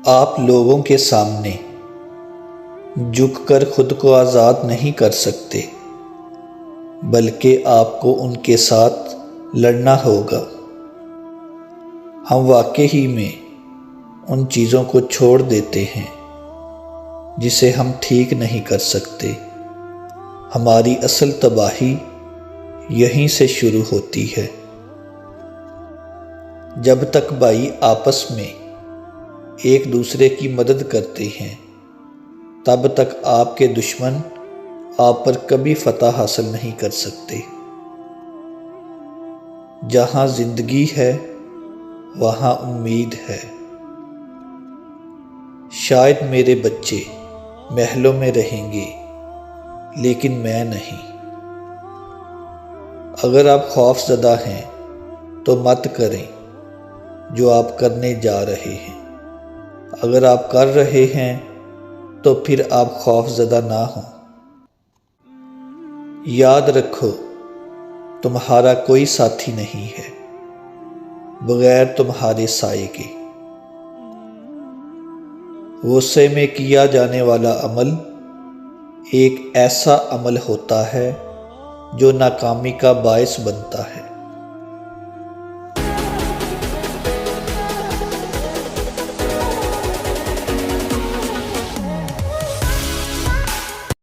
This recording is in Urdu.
آپ لوگوں کے سامنے جھک کر خود کو آزاد نہیں کر سکتے، بلکہ آپ کو ان کے ساتھ لڑنا ہوگا۔ ہم واقعی میں ان چیزوں کو چھوڑ دیتے ہیں جسے ہم ٹھیک نہیں کر سکتے۔ ہماری اصل تباہی یہیں سے شروع ہوتی ہے۔ جب تک بھائی آپس میں ایک دوسرے کی مدد کرتے ہیں، تب تک آپ کے دشمن آپ پر کبھی فتح حاصل نہیں کر سکتے۔ جہاں زندگی ہے وہاں امید ہے۔ شاید میرے بچے محلوں میں رہیں گے، لیکن میں نہیں۔ اگر آپ خوف زدہ ہیں تو مت کریں جو آپ کرنے جا رہے ہیں۔ اگر آپ کر رہے ہیں تو پھر آپ خوف زدہ نہ ہوں۔ یاد رکھو، تمہارا کوئی ساتھی نہیں ہے بغیر تمہارے سائے کے۔ غصے میں کیا جانے والا عمل ایک ایسا عمل ہوتا ہے جو ناکامی کا باعث بنتا ہے۔